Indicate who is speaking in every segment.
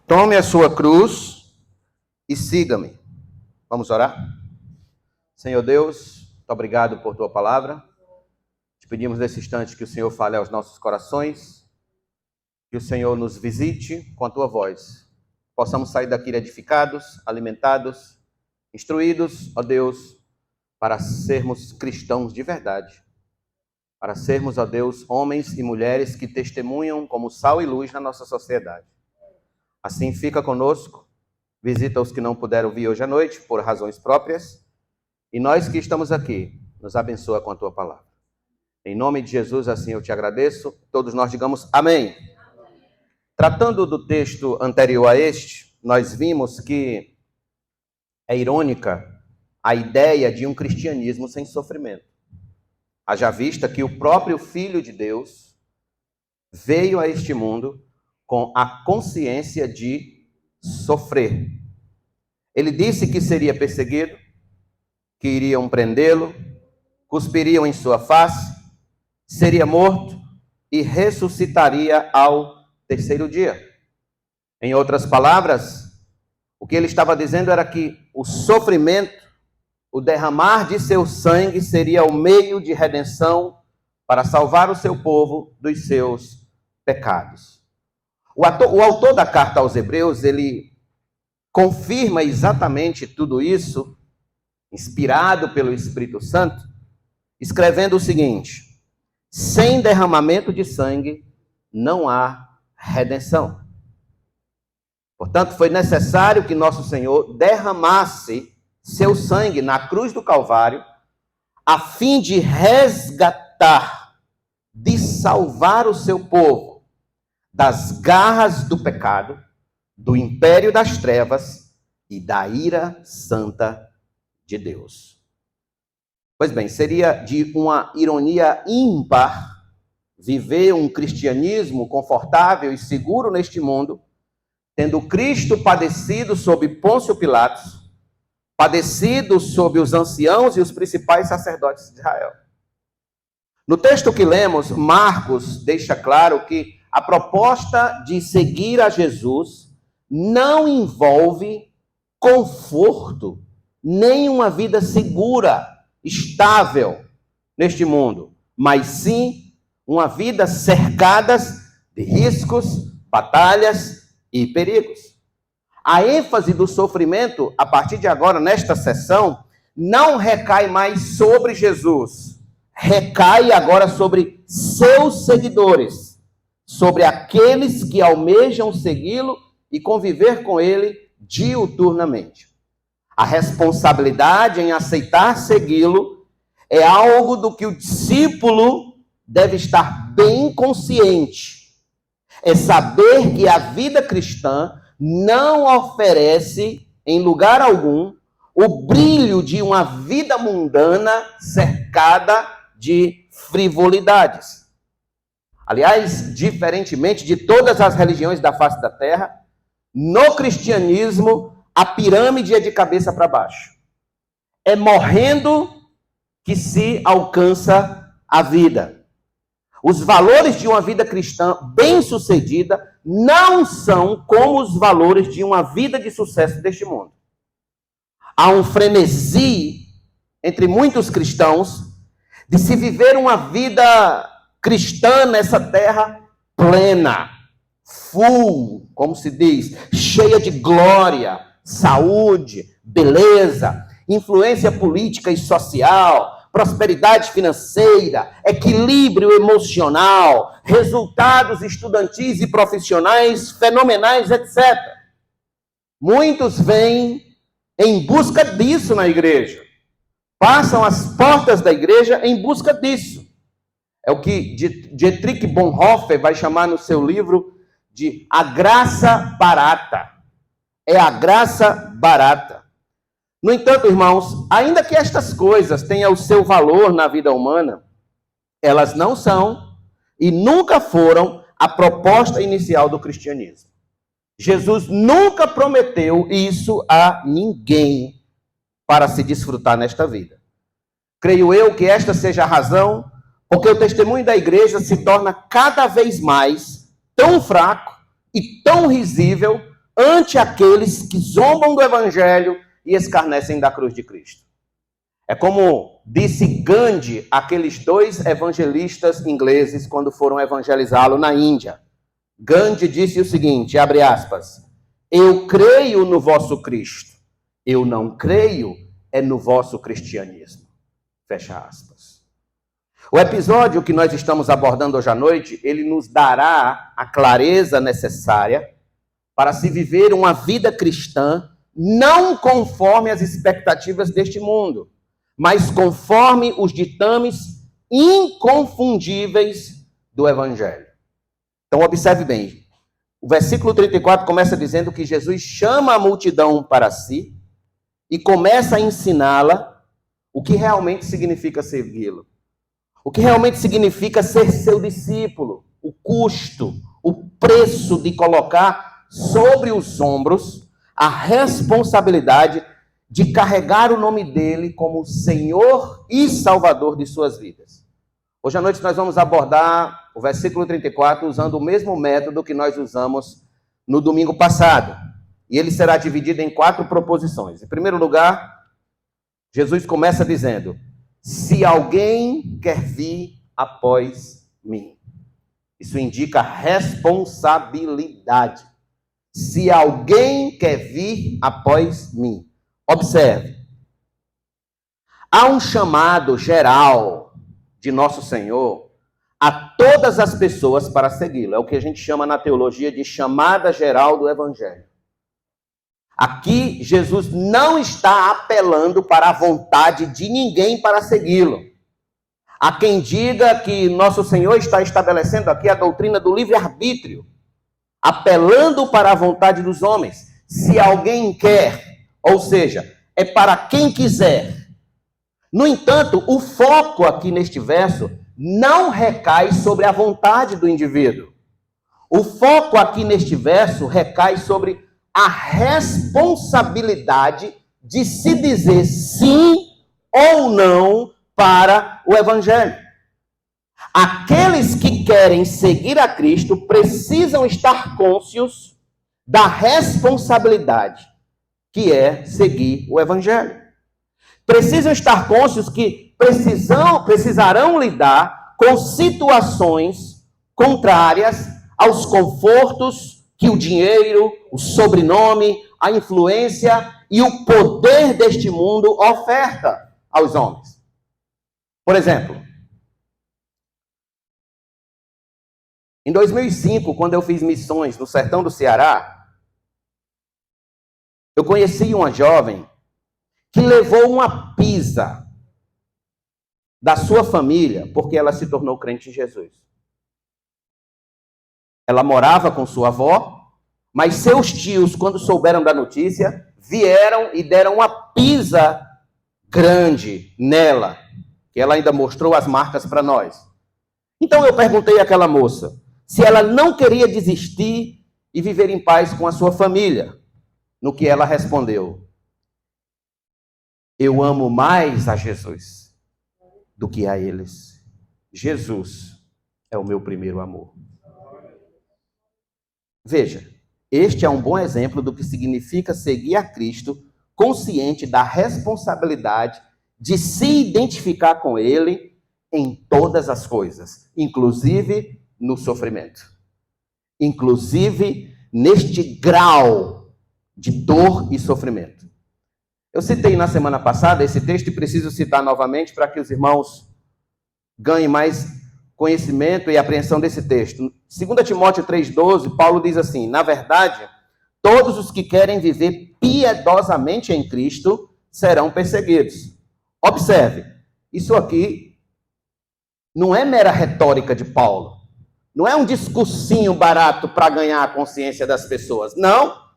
Speaker 1: Tome a sua cruz e siga-me. Vamos orar? Senhor Deus, muito obrigado por tua palavra. Te pedimos nesse instante que o Senhor fale aos nossos corações, que o Senhor nos visite com a tua voz. Possamos sair daqui edificados, alimentados, instruídos, ó Deus, para sermos cristãos de verdade. Para sermos, ó Deus, homens e mulheres que testemunham como sal e luz na nossa sociedade. Assim fica conosco, visita os que não puderam vir hoje à noite, por razões próprias, e nós que estamos aqui, nos abençoa com a tua palavra. Em nome de Jesus, assim eu te agradeço, todos nós digamos amém. Tratando do texto anterior a este, nós vimos que é irônica a ideia de um cristianismo sem sofrimento. Haja vista que o próprio Filho de Deus veio a este mundo com a consciência de sofrer. Ele disse que seria perseguido, que iriam prendê-lo, cuspiriam em sua face, seria morto e ressuscitaria ao terceiro dia. Em outras palavras, o que ele estava dizendo era que o sofrimento, o derramar de seu sangue seria o meio de redenção para salvar o seu povo dos seus pecados. O autor da carta aos Hebreus, ele confirma exatamente tudo isso, inspirado pelo Espírito Santo, escrevendo o seguinte: sem derramamento de sangue não há redenção. Portanto, foi necessário que nosso Senhor derramasse seu sangue na cruz do Calvário, a fim de resgatar, de salvar o seu povo das garras do pecado, do império das trevas e da ira santa de Deus. Pois bem, seria de uma ironia ímpar viver um cristianismo confortável e seguro neste mundo, tendo Cristo padecido sob Pôncio Pilatos, padecido sob os anciãos e os principais sacerdotes de Israel. No texto que lemos, Marcos deixa claro que a proposta de seguir a Jesus não envolve conforto, nem uma vida segura, estável neste mundo, mas sim uma vida cercada de riscos, batalhas e perigos. A ênfase do sofrimento, a partir de agora, nesta sessão, não recai mais sobre Jesus, recai agora sobre seus seguidores, sobre aqueles que almejam segui-lo e conviver com ele diuturnamente. A responsabilidade em aceitar segui-lo é algo do que o discípulo deve estar bem consciente. É saber que a vida cristã não oferece, em lugar algum, o brilho de uma vida mundana cercada de frivolidades. Aliás, diferentemente de todas as religiões da face da terra, no cristianismo, a pirâmide é de cabeça para baixo. É morrendo que se alcança a vida. Os valores de uma vida cristã bem-sucedida não são como os valores de uma vida de sucesso deste mundo. Há um frenesi entre muitos cristãos de se viver uma vida cristã nessa terra plena, full, como se diz, cheia de glória, saúde, beleza, influência política e social, prosperidade financeira, equilíbrio emocional, resultados estudantis e profissionais fenomenais, etc. Muitos vêm em busca disso na igreja. Passam as portas da igreja em busca disso. É o que Dietrich Bonhoeffer vai chamar no seu livro de a graça barata. É a graça barata. No entanto, irmãos, ainda que estas coisas tenham o seu valor na vida humana, elas não são e nunca foram a proposta inicial do cristianismo. Jesus nunca prometeu isso a ninguém para se desfrutar nesta vida. Creio eu que esta seja a razão porque o testemunho da igreja se torna cada vez mais tão fraco e tão risível ante aqueles que zombam do evangelho e escarnecem da cruz de Cristo. É como disse Gandhi, aqueles 2 evangelistas ingleses, quando foram evangelizá-lo na Índia. Gandhi disse o seguinte, abre aspas, eu creio no vosso Cristo, eu não creio é no vosso cristianismo. Fecha aspas. O episódio que nós estamos abordando hoje à noite, ele nos dará a clareza necessária para se viver uma vida cristã não conforme as expectativas deste mundo, mas conforme os ditames inconfundíveis do Evangelho. Então, observe bem. O versículo 34 começa dizendo que Jesus chama a multidão para si e começa a ensiná-la o que realmente significa segui-lo. O que realmente significa ser seu discípulo. O custo, o preço de colocar sobre os ombros a responsabilidade de carregar o nome dele como Senhor e Salvador de suas vidas. Hoje à noite nós vamos abordar o versículo 34 usando o mesmo método que nós usamos no domingo passado. E ele será dividido em 4 proposições. Em primeiro lugar, Jesus começa dizendo, se alguém quer vir após mim. Isso indica responsabilidade. Se alguém quer vir após mim. Observe, há um chamado geral de nosso Senhor a todas as pessoas para segui-lo. É o que a gente chama na teologia de chamada geral do Evangelho. Aqui, Jesus não está apelando para a vontade de ninguém para segui-lo. Há quem diga que nosso Senhor está estabelecendo aqui a doutrina do livre-arbítrio, apelando para a vontade dos homens. Se alguém quer, ou seja, é para quem quiser. No entanto, o foco aqui neste verso não recai sobre a vontade do indivíduo. O foco aqui neste verso recai sobre a responsabilidade de se dizer sim ou não para o Evangelho. Aqueles que querem seguir a Cristo precisam estar cônscios da responsabilidade que é seguir o Evangelho. Precisam estar cônscios que precisarão lidar com situações contrárias aos confortos que o dinheiro, o sobrenome, a influência e o poder deste mundo oferta aos homens. Por exemplo, em 2005, quando eu fiz missões no sertão do Ceará, eu conheci uma jovem que levou uma pisa da sua família porque ela se tornou crente em Jesus. Ela morava com sua avó, mas seus tios, quando souberam da notícia, vieram e deram uma pisa grande nela, que ela ainda mostrou as marcas para nós. Então eu perguntei àquela moça se ela não queria desistir e viver em paz com a sua família. No que ela respondeu, eu amo mais a Jesus do que a eles. Jesus é o meu primeiro amor. Veja, este é um bom exemplo do que significa seguir a Cristo, consciente da responsabilidade de se identificar com Ele em todas as coisas, inclusive no sofrimento. Inclusive neste grau de dor e sofrimento. Eu citei na semana passada esse texto e preciso citar novamente para que os irmãos ganhem mais conhecimento e apreensão desse texto. 2 Timóteo 3,12, Paulo diz assim, na verdade, todos os que querem viver piedosamente em Cristo serão perseguidos. Observe, isso aqui não é mera retórica de Paulo. Não é um discursinho barato para ganhar a consciência das pessoas. Não.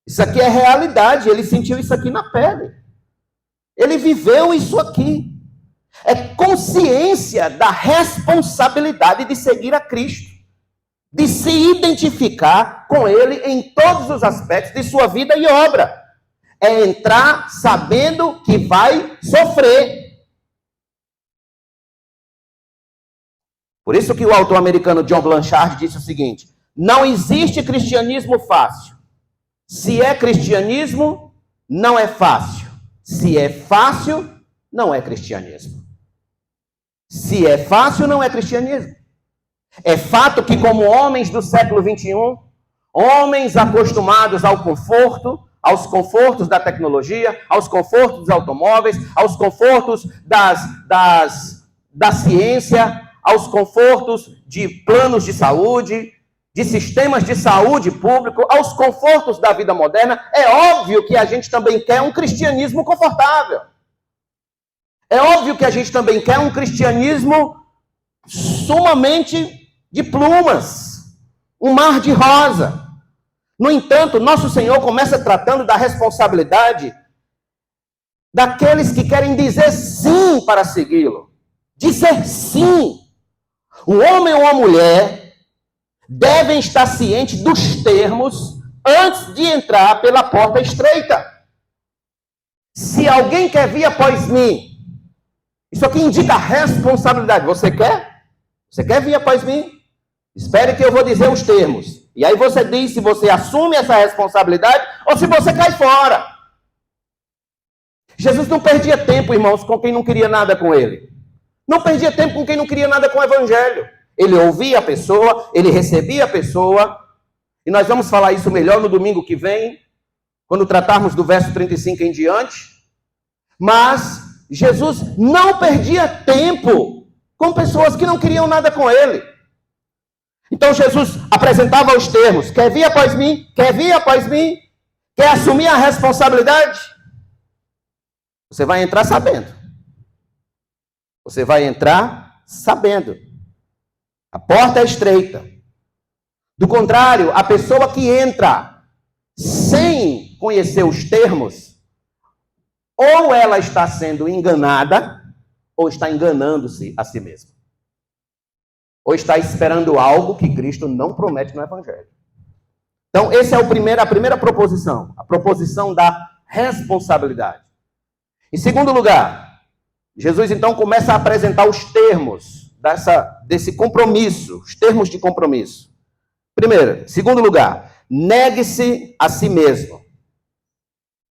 Speaker 1: Isso aqui é realidade, ele sentiu isso aqui na pele. Ele viveu isso aqui. É consciência da responsabilidade de seguir a Cristo. De se identificar com Ele em todos os aspectos de sua vida e obra. É entrar sabendo que vai sofrer. Por isso que o autor americano John Blanchard disse o seguinte, não existe cristianismo fácil. Se é cristianismo, não é fácil. Se é fácil, não é cristianismo. Se é fácil, não é cristianismo. É fato que, como homens do século XXI, homens acostumados ao conforto, aos confortos da tecnologia, aos confortos dos automóveis, aos confortos da ciência, aos confortos de planos de saúde, de sistemas de saúde público, aos confortos da vida moderna, é óbvio que a gente também quer um cristianismo confortável. É óbvio que a gente também quer um cristianismo sumamente de plumas, um mar de rosa. No entanto, nosso Senhor começa tratando da responsabilidade daqueles que querem dizer sim para segui-lo. Dizer sim. Um homem ou uma mulher devem estar cientes dos termos antes de entrar pela porta estreita. Se alguém quer vir após mim, isso aqui indica responsabilidade. Você quer? Você quer vir após mim? Espere que eu vou dizer os termos. E aí você diz se você assume essa responsabilidade ou se você cai fora. Jesus não perdia tempo, irmãos, com quem não queria nada com ele. Não perdia tempo com quem não queria nada com o evangelho. Ele ouvia a pessoa, ele recebia a pessoa. E nós vamos falar isso melhor no domingo que vem, quando tratarmos do verso 35 em diante. Mas Jesus não perdia tempo com pessoas que não queriam nada com ele. Então Jesus apresentava os termos: quer vir após mim? Quer vir após mim? Quer assumir a responsabilidade? Você vai entrar sabendo. Você vai entrar sabendo. A porta é estreita. Do contrário, a pessoa que entra sem conhecer os termos, ou ela está sendo enganada, ou está enganando-se a si mesma. Ou está esperando algo que Cristo não promete no Evangelho. Então, essa é a primeira proposição. A proposição da responsabilidade. Em segundo lugar, Jesus então começa a apresentar os termos desse compromisso, os termos de compromisso. Primeiro, segundo lugar, negue-se a si mesmo.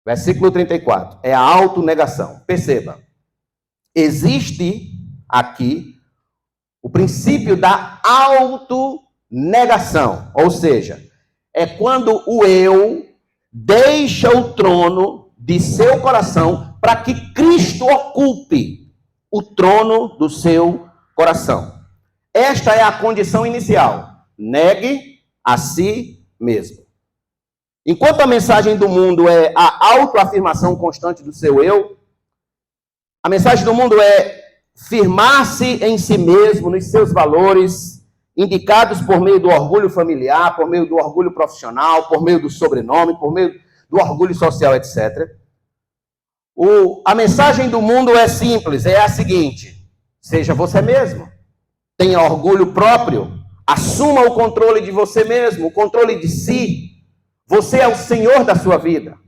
Speaker 1: Versículo 34, é a autonegação. Perceba, existe aqui o princípio da autonegação, ou seja, é quando o eu deixa o trono de seu coração para que Cristo ocupe o trono do seu coração. Esta é a condição inicial. Negue a si mesmo. Enquanto a mensagem do mundo é a autoafirmação constante do seu eu, a mensagem do mundo é firmar-se em si mesmo, nos seus valores, indicados por meio do orgulho familiar, por meio do orgulho profissional, por meio do sobrenome, por meio do orgulho social, etc. A mensagem do mundo é simples, é a seguinte: seja você mesmo, tenha orgulho próprio, assuma o controle de você mesmo, o controle de si. Você é o Senhor da sua vida.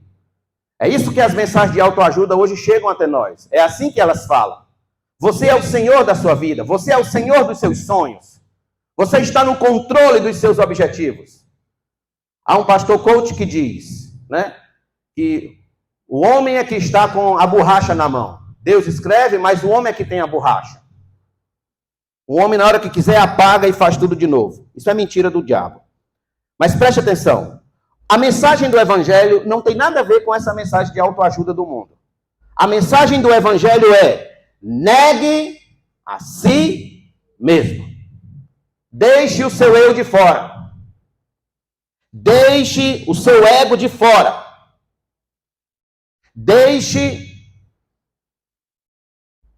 Speaker 1: É isso que as mensagens de autoajuda hoje chegam até nós. É assim que elas falam. Você é o Senhor da sua vida. Você é o Senhor dos seus sonhos. Você está no controle dos seus objetivos. Há um pastor coach que diz, que o homem é que está com a borracha na mão. Deus escreve, mas o homem é que tem a borracha. O homem, na hora que quiser, apaga e faz tudo de novo. Isso é mentira do diabo. Mas preste atenção. A mensagem do Evangelho não tem nada a ver com essa mensagem de autoajuda do mundo. A mensagem do Evangelho é: negue a si mesmo. Deixe o seu eu de fora. Deixe o seu ego de fora. Deixe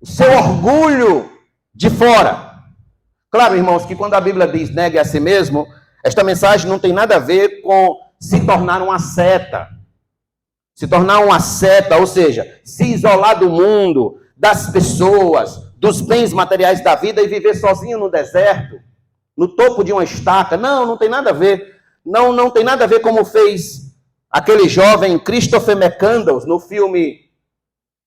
Speaker 1: o seu orgulho de fora. Claro, irmãos, que quando a Bíblia diz negue a si mesmo, esta mensagem não tem nada a ver com se tornar uma seta. Se tornar uma seta, ou seja, se isolar do mundo, das pessoas, dos bens materiais da vida e viver sozinho no deserto, no topo de uma estaca. Não tem nada a ver. Não tem nada a ver como fez aquele jovem Christopher McCandless no filme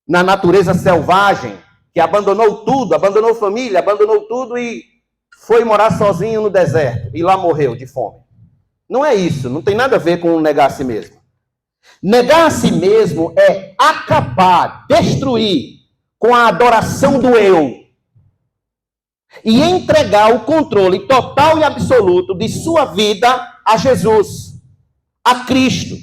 Speaker 1: Na Natureza Selvagem, que abandonou tudo, abandonou família, abandonou tudo e foi morar sozinho no deserto. E lá morreu de fome. Não é isso, não tem nada a ver com negar a si mesmo. Negar a si mesmo é acabar, destruir com a adoração do eu e entregar o controle total e absoluto de sua vida a Jesus, a Cristo.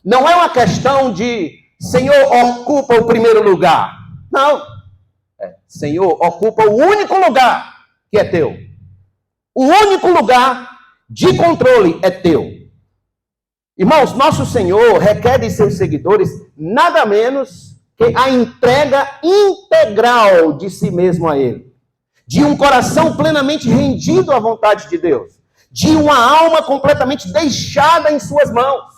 Speaker 1: Não é uma questão de Senhor, ocupa o primeiro lugar. Não. Senhor, ocupa o único lugar que é teu. O único lugar de controle é teu. Irmãos, nosso Senhor requer de seus seguidores nada menos que a entrega integral de si mesmo a Ele. De um coração plenamente rendido à vontade de Deus. De uma alma completamente deixada em suas mãos.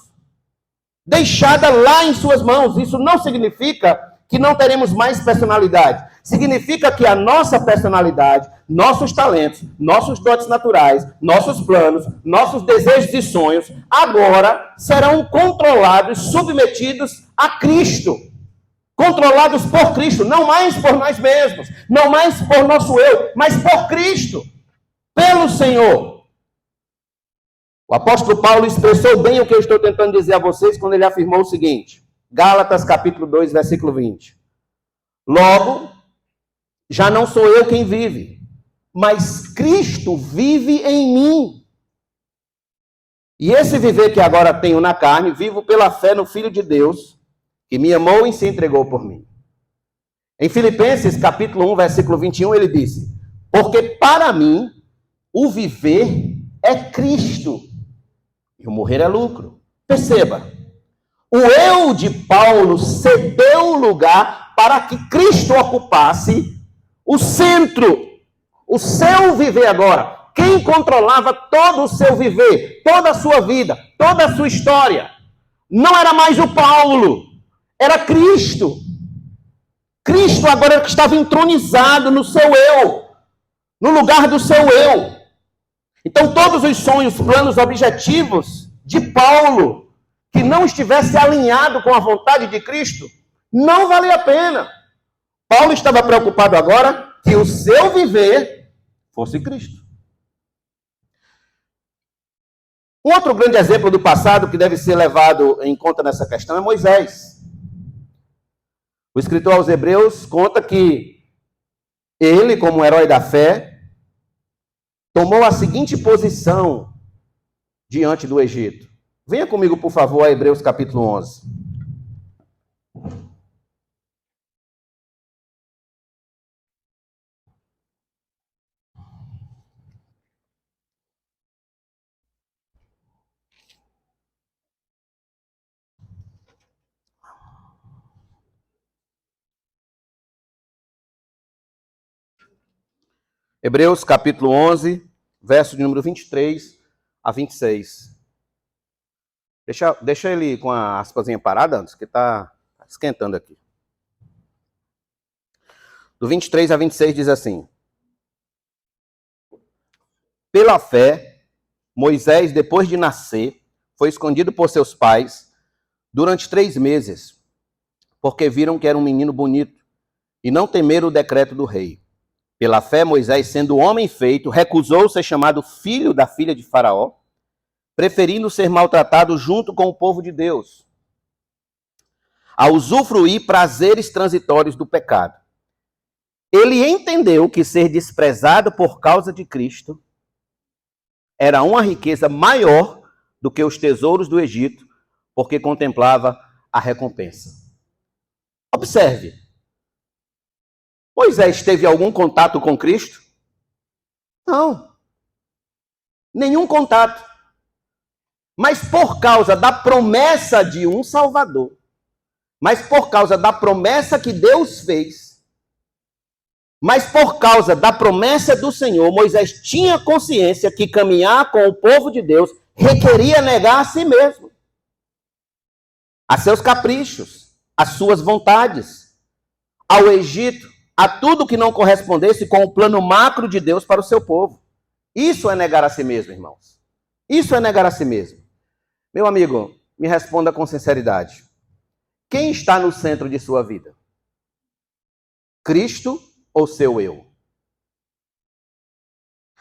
Speaker 1: Deixada lá em suas mãos. Isso não significa que não teremos mais personalidade. Significa que a nossa personalidade, nossos talentos, nossos dotes naturais, nossos planos, nossos desejos e sonhos, agora serão controlados, submetidos a Cristo. Controlados por Cristo, não mais por nós mesmos, não mais por nosso eu, mas por Cristo, pelo Senhor. O apóstolo Paulo expressou bem o que eu estou tentando dizer a vocês quando ele afirmou o seguinte, Gálatas capítulo 2, versículo 20. Logo, já não sou eu quem vive, mas Cristo vive em mim. E esse viver que agora tenho na carne, vivo pela fé no Filho de Deus, que me amou e se entregou por mim. Em Filipenses capítulo 1, versículo 21, ele disse, porque para mim, o viver é Cristo, e o morrer é lucro. Perceba, o eu de Paulo cedeu o lugar para que Cristo ocupasse o centro, o seu viver agora. Quem controlava todo o seu viver, toda a sua vida, toda a sua história, não era mais o Paulo, era Cristo. Cristo agora era que estava entronizado no seu eu, no lugar do seu eu. Então todos os sonhos, planos, objetivos de Paulo, que não estivesse alinhado com a vontade de Cristo, não valia a pena. Paulo estava preocupado agora que o seu viver fosse Cristo. Um outro grande exemplo do passado que deve ser levado em conta nessa questão é Moisés. O escritor aos Hebreus conta que ele, como herói da fé, tomou a seguinte posição diante do Egito. Venha comigo, por favor, a Hebreus capítulo 11. Hebreus capítulo 11, verso de número 23 a 26. Deixa ele com a aspasinha parada antes, que está esquentando aqui. Do 23 a 26 diz assim. Pela fé, Moisés, depois de nascer, foi escondido por seus pais durante 3 meses, porque viram que era um menino bonito e não temeram o decreto do rei. Pela fé, Moisés, sendo homem feito, recusou ser chamado filho da filha de Faraó, preferindo ser maltratado junto com o povo de Deus, a usufruir prazeres transitórios do pecado. Ele entendeu que ser desprezado por causa de Cristo era uma riqueza maior do que os tesouros do Egito, porque contemplava a recompensa. Observe. Moisés teve algum contato com Cristo? Não. Nenhum contato. Mas por causa da promessa de um Salvador, mas por causa da promessa que Deus fez, mas por causa da promessa do Senhor, Moisés tinha consciência que caminhar com o povo de Deus requeria negar a si mesmo, a seus caprichos, às suas vontades, ao Egito, a tudo que não correspondesse com o plano macro de Deus para o seu povo. Isso é negar a si mesmo, irmãos. Isso é negar a si mesmo. Meu amigo, me responda com sinceridade. Quem está no centro de sua vida? Cristo ou seu eu?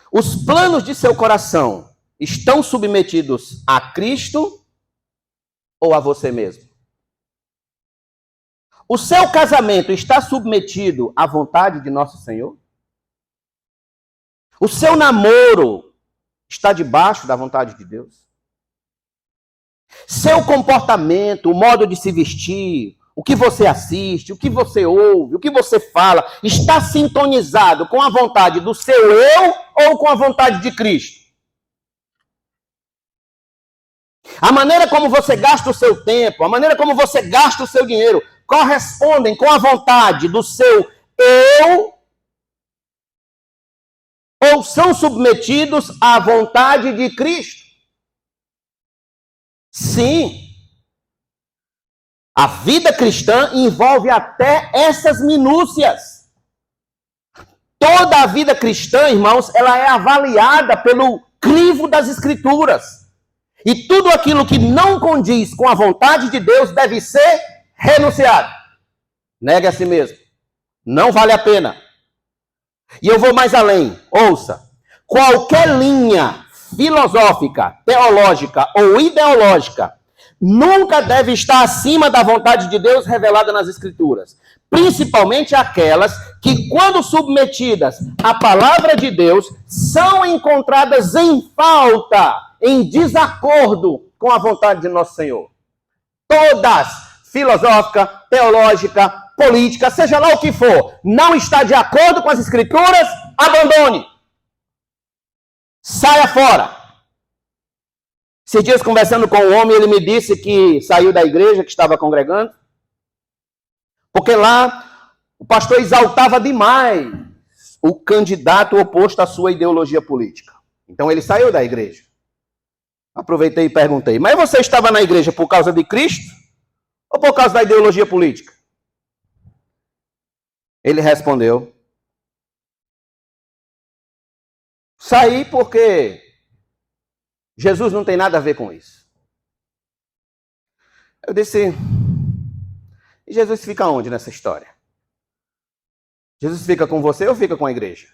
Speaker 1: Os planos de seu coração estão submetidos a Cristo ou a você mesmo? O seu casamento está submetido à vontade de nosso Senhor? O seu namoro está debaixo da vontade de Deus? Seu comportamento, o modo de se vestir, o que você assiste, o que você ouve, o que você fala, está sintonizado com a vontade do seu eu ou com a vontade de Cristo? A maneira como você gasta o seu tempo, a maneira como você gasta o seu dinheiro, correspondem com a vontade do seu eu ou são submetidos à vontade de Cristo? Sim. A vida cristã envolve até essas minúcias. Toda a vida cristã, irmãos, ela é avaliada pelo crivo das Escrituras. E tudo aquilo que não condiz com a vontade de Deus deve ser renunciado. Negue a si mesmo. Não vale a pena. E eu vou mais além. Ouça. Qualquer linha filosófica, teológica ou ideológica nunca deve estar acima da vontade de Deus revelada nas Escrituras. Principalmente aquelas que, quando submetidas à palavra de Deus, são encontradas em falta, em desacordo com a vontade de nosso Senhor. Todas, filosófica, teológica, política, seja lá o que for, não está de acordo com as Escrituras, abandone. Saia fora. Esses dias, conversando com um homem, ele me disse que saiu da igreja que estava congregando, porque lá o pastor exaltava demais o candidato oposto à sua ideologia política. Então ele saiu da igreja. Aproveitei e perguntei, mas você estava na igreja por causa de Cristo ou por causa da ideologia política? Ele respondeu, saí porque Jesus não tem nada a ver com isso. Eu disse, e Jesus fica onde nessa história? Jesus fica com você ou fica com a igreja?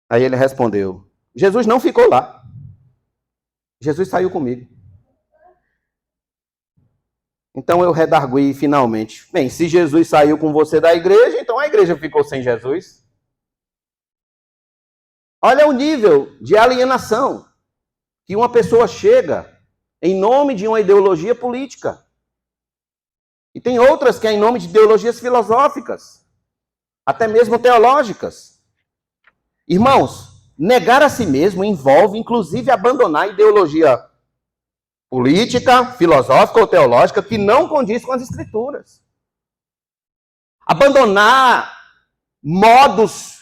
Speaker 1: Aí ele respondeu, Jesus não ficou lá. Jesus saiu comigo. Então eu redargui finalmente. Bem, se Jesus saiu com você da igreja, então a igreja ficou sem Jesus. Olha o nível de alienação que uma pessoa chega em nome de uma ideologia política. E tem outras que é em nome de ideologias filosóficas, até mesmo teológicas. Irmãos, negar a si mesmo envolve, inclusive, abandonar a ideologia política, filosófica ou teológica que não condiz com as Escrituras. Abandonar modos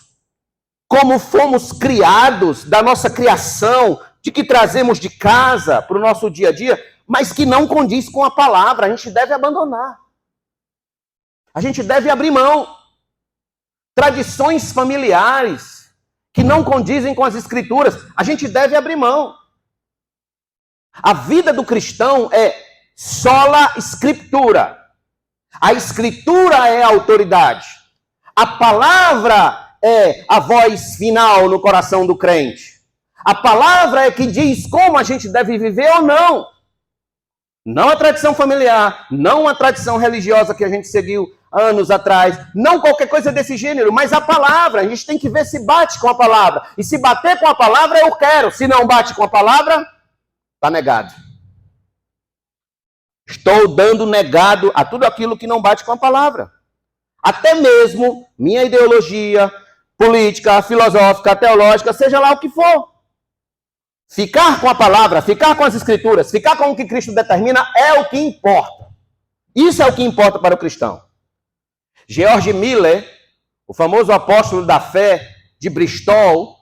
Speaker 1: como fomos criados, da nossa criação, de que trazemos de casa para o nosso dia a dia, mas que não condiz com a palavra. A gente deve abandonar. A gente deve abrir mão. Tradições familiares que não condizem com as Escrituras, a gente deve abrir mão. A vida do cristão é sola scriptura. A Escritura é a autoridade. A palavra é a voz final no coração do crente. A palavra é que diz como a gente deve viver ou não. Não a tradição familiar, não a tradição religiosa que a gente seguiu anos atrás, não qualquer coisa desse gênero, mas a palavra. A gente tem que ver se bate com a palavra. E se bater com a palavra, eu quero. Se não bate com a palavra, está negado. Estou dando negado a tudo aquilo que não bate com a palavra. Até mesmo minha ideologia política, filosófica, teológica, seja lá o que for. Ficar com a palavra, ficar com as Escrituras, ficar com o que Cristo determina é o que importa. Isso é o que importa para o cristão. George Miller, o famoso apóstolo da fé de Bristol,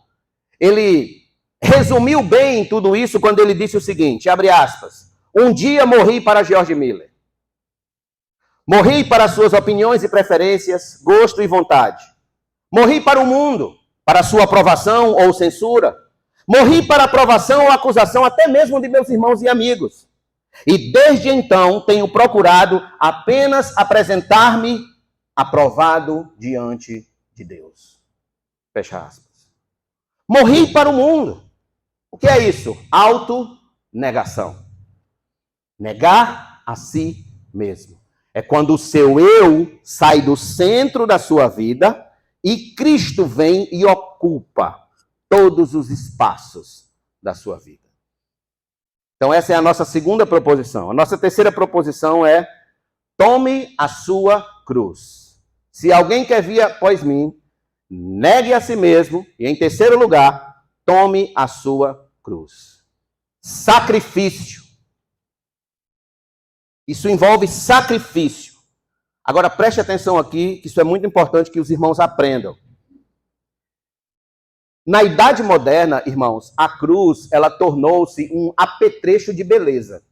Speaker 1: ele resumiu bem tudo isso quando ele disse o seguinte, abre aspas, um dia morri para George Miller. Morri para suas opiniões e preferências, gosto e vontade. Morri para o mundo, para sua aprovação ou censura. Morri para aprovação ou acusação até mesmo de meus irmãos e amigos. E desde então tenho procurado apenas apresentar-me aprovado diante de Deus. Fecha aspas. Morri para o mundo. O que é isso? Autonegação. Negar a si mesmo. É quando o seu eu sai do centro da sua vida e Cristo vem e ocupa todos os espaços da sua vida. Então essa é a nossa segunda proposição. A nossa terceira proposição é: tome a sua cruz. Se alguém quer vir após mim, negue a si mesmo. E em terceiro lugar, tome a sua cruz. Sacrifício. Isso envolve sacrifício. Agora preste atenção aqui, que isso é muito importante que os irmãos aprendam. Na Idade Moderna, irmãos, a cruz, ela tornou-se um apetrecho de beleza.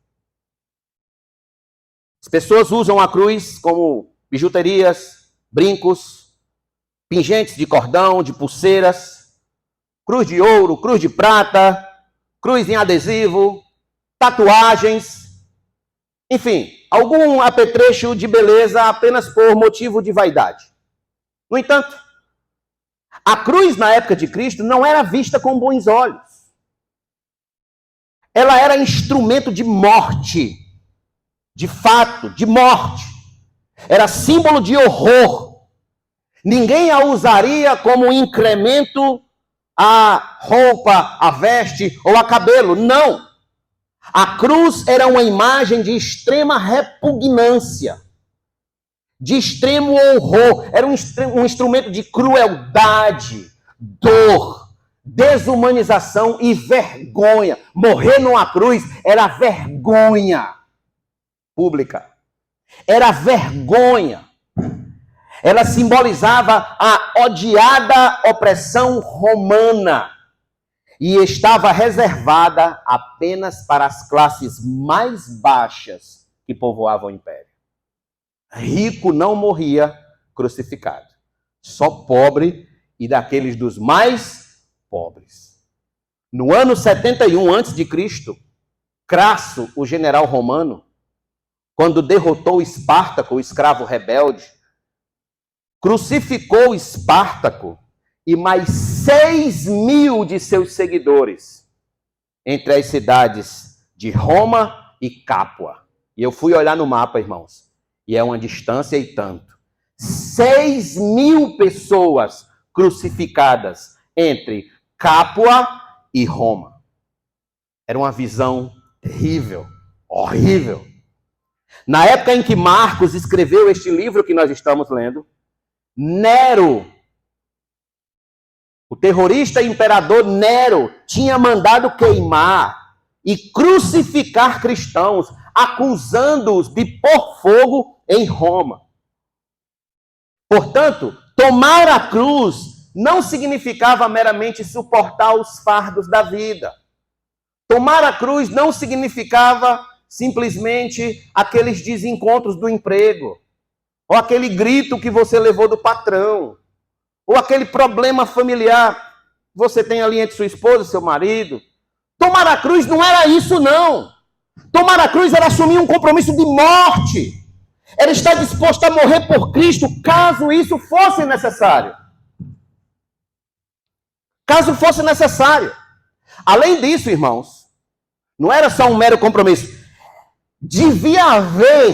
Speaker 1: As pessoas usam a cruz como bijuterias, brincos, pingentes de cordão, de pulseiras, cruz de ouro, cruz de prata, cruz em adesivo, tatuagens, enfim, algum apetrecho de beleza apenas por motivo de vaidade. No entanto, a cruz na época de Cristo não era vista com bons olhos. Ela era instrumento de morte, de fato, de morte. Era símbolo de horror. Ninguém a usaria como um incremento à roupa, à veste ou a cabelo. Não. A cruz era uma imagem de extrema repugnância, de extremo horror. Era um instrumento de crueldade, dor, desumanização e vergonha. Morrer numa cruz era vergonha pública. Era vergonha. Ela simbolizava a odiada opressão romana e estava reservada apenas para as classes mais baixas que povoavam o império. Rico não morria crucificado. Só pobre e daqueles dos mais pobres. No ano 71 a.C., Crasso, o general romano, quando derrotou Espartaco, o escravo rebelde, crucificou Espartaco e mais 6.000 de seus seguidores entre as cidades de Roma e Capua. E eu fui olhar no mapa, irmãos, e é uma distância e tanto. 6.000 pessoas crucificadas entre Capua e Roma. Era uma visão terrível, horrível. Na época em que Marcos escreveu este livro que nós estamos lendo, Nero, o terrorista imperador Nero, tinha mandado queimar e crucificar cristãos, acusando-os de pôr fogo em Roma. Portanto, tomar a cruz não significava meramente suportar os fardos da vida. Tomar a cruz não significava simplesmente aqueles desencontros do emprego, ou aquele grito que você levou do patrão, ou aquele problema familiar que você tem ali entre sua esposa e seu marido. Tomar a cruz não era isso, não. Tomar a cruz era assumir um compromisso de morte. Era estar disposto a morrer por Cristo, caso isso fosse necessário. Caso fosse necessário. Além disso, irmãos, não era só um mero compromisso. Devia haver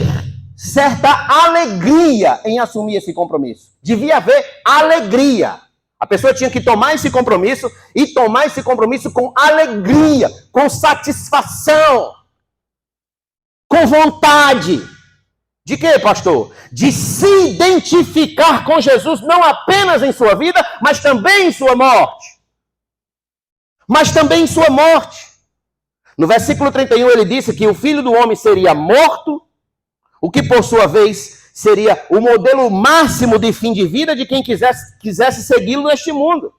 Speaker 1: certa alegria em assumir esse compromisso. Devia haver alegria. A pessoa tinha que tomar esse compromisso e tomar esse compromisso com alegria, com satisfação, com vontade. De quê, pastor? De se identificar com Jesus, não apenas em sua vida, mas também em sua morte. Mas também em sua morte. No versículo 31 ele disse que o Filho do Homem seria morto, o que por sua vez seria o modelo máximo de fim de vida de quem quisesse segui-lo neste mundo.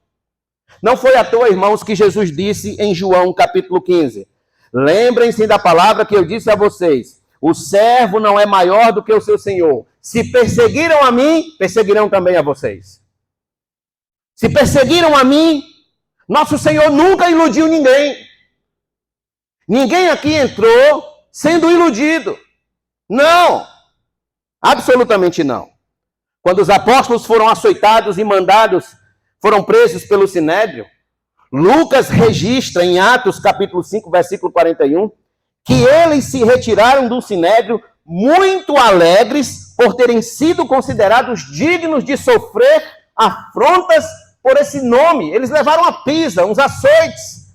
Speaker 1: Não foi à toa, irmãos, que Jesus disse em João capítulo 15. Lembrem-se da palavra que eu disse a vocês. O servo não é maior do que o seu senhor. Se perseguiram a mim, perseguirão também a vocês. Se perseguiram a mim, nosso Senhor nunca iludiu ninguém. Ninguém aqui entrou sendo iludido. Não, absolutamente não. Quando os apóstolos foram açoitados e foram presos pelo Sinédrio, Lucas registra em Atos capítulo 5, versículo 41, que eles se retiraram do Sinédrio muito alegres por terem sido considerados dignos de sofrer afrontas por esse nome. Eles levaram a pisa, uns açoites.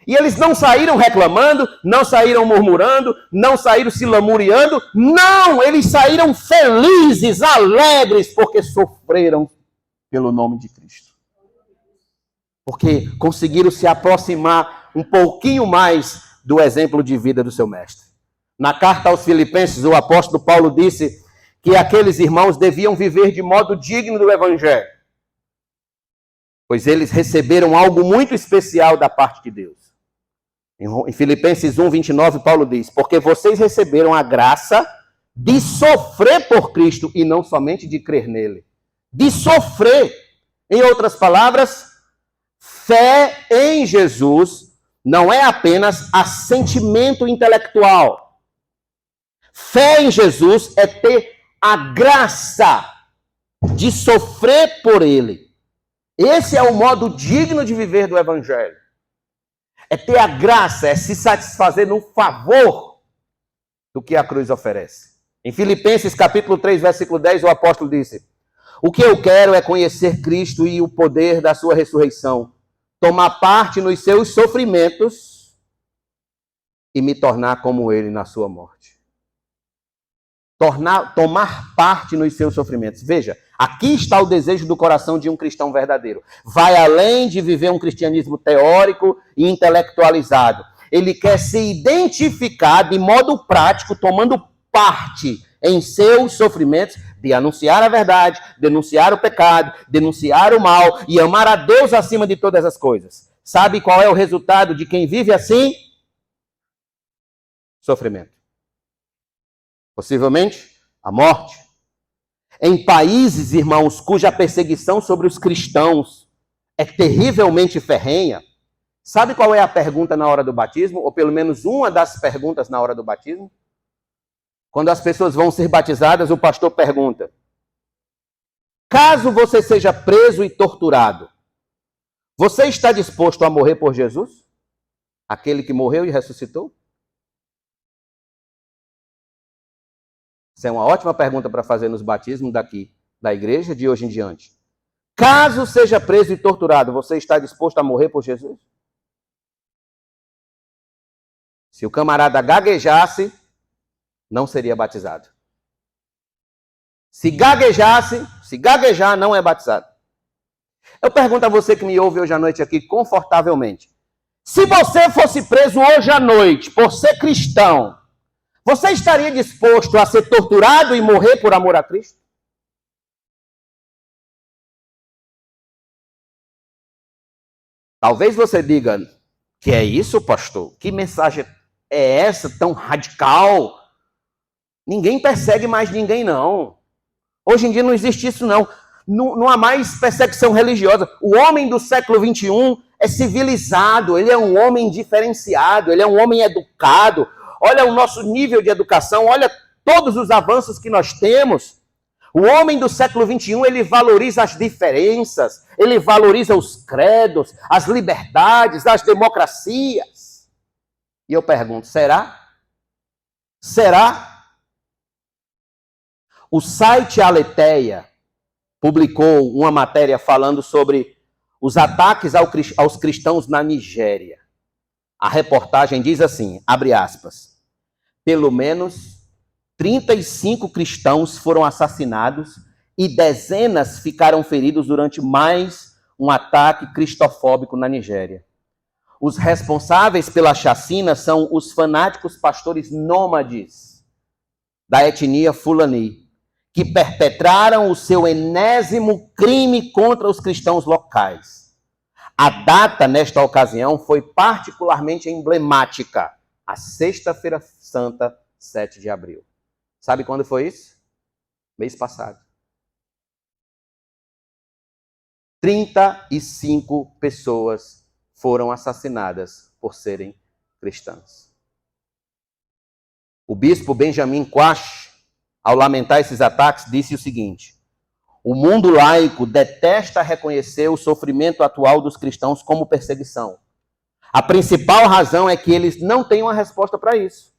Speaker 1: E eles não saíram reclamando, não saíram murmurando, não saíram se lamuriando. Não, eles saíram felizes, alegres, porque sofreram pelo nome de Cristo. Porque conseguiram se aproximar um pouquinho mais do exemplo de vida do seu mestre. Na carta aos Filipenses, o apóstolo Paulo disse que aqueles irmãos deviam viver de modo digno do evangelho, pois eles receberam algo muito especial da parte de Deus. Em Filipenses 1, 29, Paulo diz: porque vocês receberam a graça de sofrer por Cristo e não somente de crer nele. De sofrer. Em outras palavras, fé em Jesus não é apenas assentimento intelectual. Fé em Jesus é ter a graça de sofrer por ele. Esse é o modo digno de viver do evangelho. É ter a graça, é se satisfazer no favor do que a cruz oferece. Em Filipenses capítulo 3, versículo 10, o apóstolo disse: o que eu quero é conhecer Cristo e o poder da sua ressurreição, tomar parte nos seus sofrimentos e me tornar como ele na sua morte. Tomar parte nos seus sofrimentos. Veja, aqui está o desejo do coração de um cristão verdadeiro. Vai além de viver um cristianismo teórico e intelectualizado. Ele quer se identificar de modo prático, tomando parte em seus sofrimentos, de anunciar a verdade, denunciar o pecado, denunciar o mal e amar a Deus acima de todas as coisas. Sabe qual é o resultado de quem vive assim? Sofrimento. Possivelmente, a morte. Em países, irmãos, cuja perseguição sobre os cristãos é terrivelmente ferrenha, sabe qual é a pergunta na hora do batismo? Ou pelo menos uma das perguntas na hora do batismo? Quando as pessoas vão ser batizadas, o pastor pergunta: caso você seja preso e torturado, você está disposto a morrer por Jesus? Aquele que morreu e ressuscitou? Essa é uma ótima pergunta para fazer nos batismos daqui, da igreja, de hoje em diante. Caso seja preso e torturado, você está disposto a morrer por Jesus? Se o camarada gaguejasse, não seria batizado. Se gaguejar, não é batizado. Eu pergunto a você que me ouve hoje à noite aqui confortavelmente. Se você fosse preso hoje à noite por ser cristão, você estaria disposto a ser torturado e morrer por amor a Cristo? Talvez você diga: que é isso, pastor? Que mensagem é essa tão radical? Ninguém persegue mais ninguém, não. Hoje em dia não existe isso, não. Não há mais perseguição religiosa. O homem do século XXI é civilizado, ele é um homem diferenciado, ele é um homem educado. Olha o nosso nível de educação, olha todos os avanços que nós temos. O homem do século XXI, ele valoriza as diferenças, ele valoriza os credos, as liberdades, as democracias. E eu pergunto, será? Será? O site Aletheia publicou uma matéria falando sobre os ataques aos cristãos na Nigéria. A reportagem diz assim, abre aspas, pelo menos 35 cristãos foram assassinados e dezenas ficaram feridos durante mais um ataque cristofóbico na Nigéria. Os responsáveis pela chacina são os fanáticos pastores nômades da etnia Fulani, que perpetraram o seu enésimo crime contra os cristãos locais. A data, nesta ocasião, foi particularmente emblemática. A Sexta-feira Santa, 7 de abril. Sabe quando foi isso? Mês passado. 35 pessoas foram assassinadas por serem cristãs. O bispo Benjamin Quash, ao lamentar esses ataques, disse o seguinte: o mundo laico detesta reconhecer o sofrimento atual dos cristãos como perseguição. A principal razão é que eles não têm uma resposta para isso.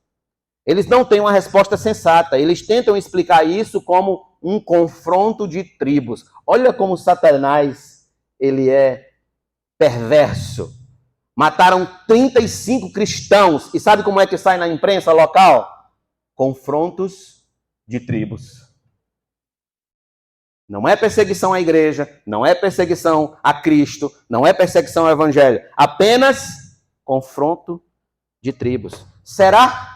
Speaker 1: Eles não têm uma resposta sensata. Eles tentam explicar isso como um confronto de tribos. Olha como Satanás, ele é perverso. Mataram 35 cristãos. E sabe como é que sai na imprensa local? Confrontos de tribos. Não é perseguição à igreja, não é perseguição a Cristo, não é perseguição ao evangelho. Apenas confronto de tribos. Será?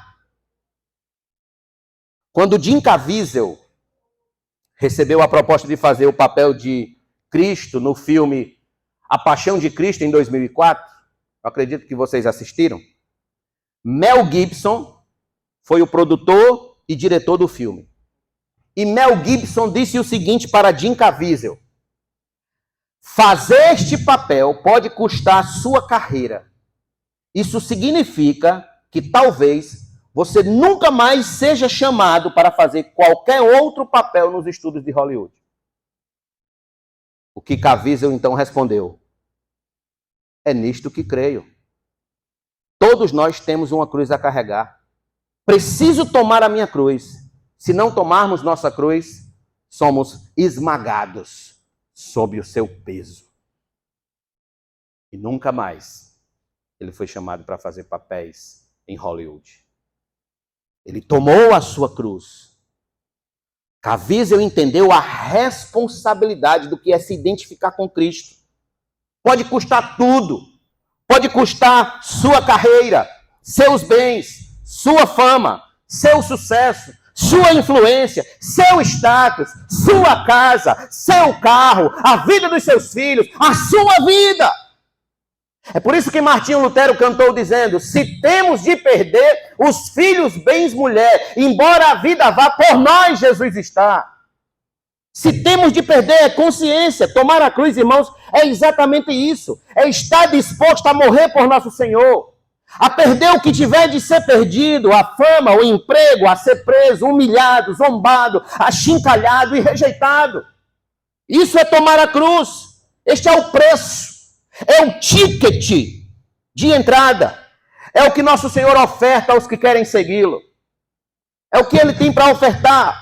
Speaker 1: Quando Jim Caviezel recebeu a proposta de fazer o papel de Cristo no filme A Paixão de Cristo, em 2004, eu acredito que vocês assistiram, Mel Gibson foi o produtor e diretor do filme. E Mel Gibson disse o seguinte para Jim Caviezel: fazer este papel pode custar a sua carreira. Isso significa que talvez você nunca mais seja chamado para fazer qualquer outro papel nos estúdios de Hollywood. O que Caviezel então respondeu: é nisto que creio. Todos nós temos uma cruz a carregar. Preciso tomar a minha cruz. Se não tomarmos nossa cruz, somos esmagados sob o seu peso. E nunca mais ele foi chamado para fazer papéis em Hollywood. Ele tomou a sua cruz. Caviezel entendeu a responsabilidade do que é se identificar com Cristo. Pode custar tudo. Pode custar sua carreira, seus bens, sua fama, seu sucesso, sua influência, seu status, sua casa, seu carro, a vida dos seus filhos, a sua vida. É por isso que Martinho Lutero cantou dizendo: se temos de perder os filhos, bens, mulher, embora a vida vá, por nós Jesus está. Se temos de perder a consciência, tomar a cruz, irmãos, é exatamente isso. É estar disposto a morrer por nosso Senhor. A perder o que tiver de ser perdido, a fama, o emprego, a ser preso, humilhado, zombado, achincalhado e rejeitado. Isso é tomar a cruz. Este é o preço. É o ticket de entrada. É o que nosso Senhor oferta aos que querem segui-lo. É o que Ele tem para ofertar.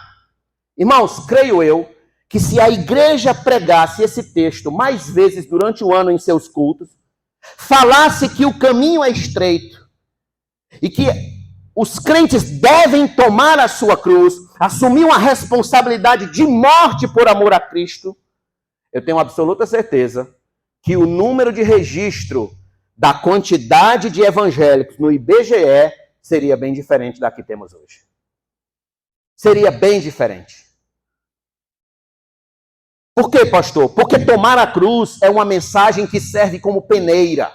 Speaker 1: Irmãos, creio eu que se a igreja pregasse esse texto mais vezes durante o ano em seus cultos, falasse que o caminho é estreito e que os crentes devem tomar a sua cruz, assumir uma responsabilidade de morte por amor a Cristo, eu tenho absoluta certeza que o número de registro da quantidade de evangélicos no IBGE seria bem diferente da que temos hoje. Seria bem diferente. Por quê, pastor? Porque tomar a cruz é uma mensagem que serve como peneira.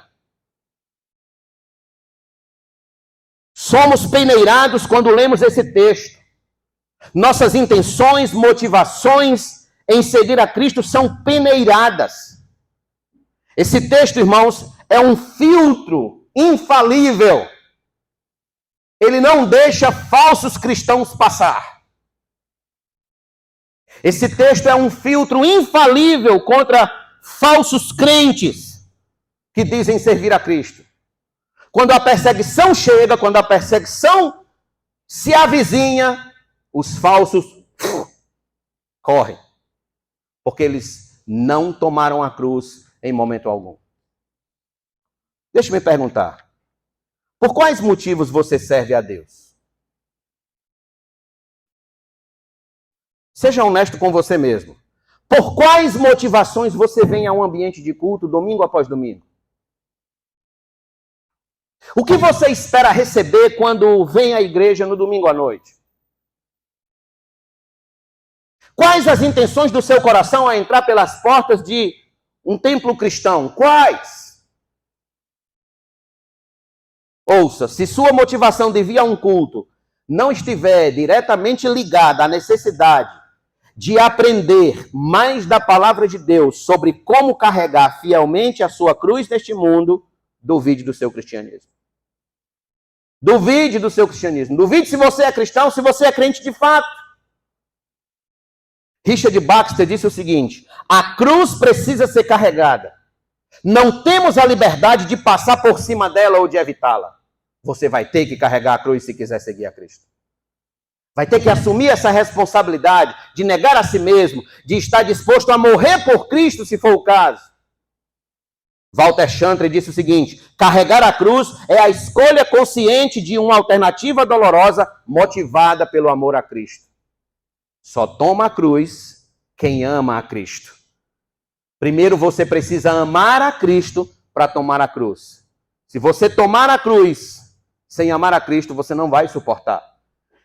Speaker 1: Somos peneirados quando lemos esse texto. Nossas intenções, motivações em seguir a Cristo são peneiradas. Esse texto, irmãos, é um filtro infalível. Ele não deixa falsos cristãos passar. Esse texto é um filtro infalível contra falsos crentes que dizem servir a Cristo. Quando a perseguição chega, quando a perseguição se avizinha, os falsos correm. Porque eles não tomaram a cruz em momento algum. Deixa eu me perguntar. Por quais motivos você serve a Deus? Seja honesto com você mesmo. Por quais motivações você vem a um ambiente de culto domingo após domingo? O que você espera receber quando vem à igreja no domingo à noite? Quais as intenções do seu coração a entrar pelas portas de um templo cristão? Quais? Ouça, se sua motivação de vir a um culto não estiver diretamente ligada à necessidade de aprender mais da palavra de Deus sobre como carregar fielmente a sua cruz neste mundo, duvide do seu cristianismo. Duvide do seu cristianismo. Duvide se você é cristão, se você é crente de fato. Richard Baxter disse o seguinte: a cruz precisa ser carregada. Não temos a liberdade de passar por cima dela ou de evitá-la. você vai ter que carregar a cruz se quiser seguir a Cristo. Vai ter que assumir essa responsabilidade de negar a si mesmo, de estar disposto a morrer por Cristo, se for o caso. Walter Chantre disse o seguinte: carregar a cruz é a escolha consciente de uma alternativa dolorosa motivada pelo amor a Cristo. Só toma a cruz quem ama a Cristo. Primeiro você precisa amar a Cristo para tomar a cruz. Se você tomar a cruz sem amar a Cristo, você não vai suportar.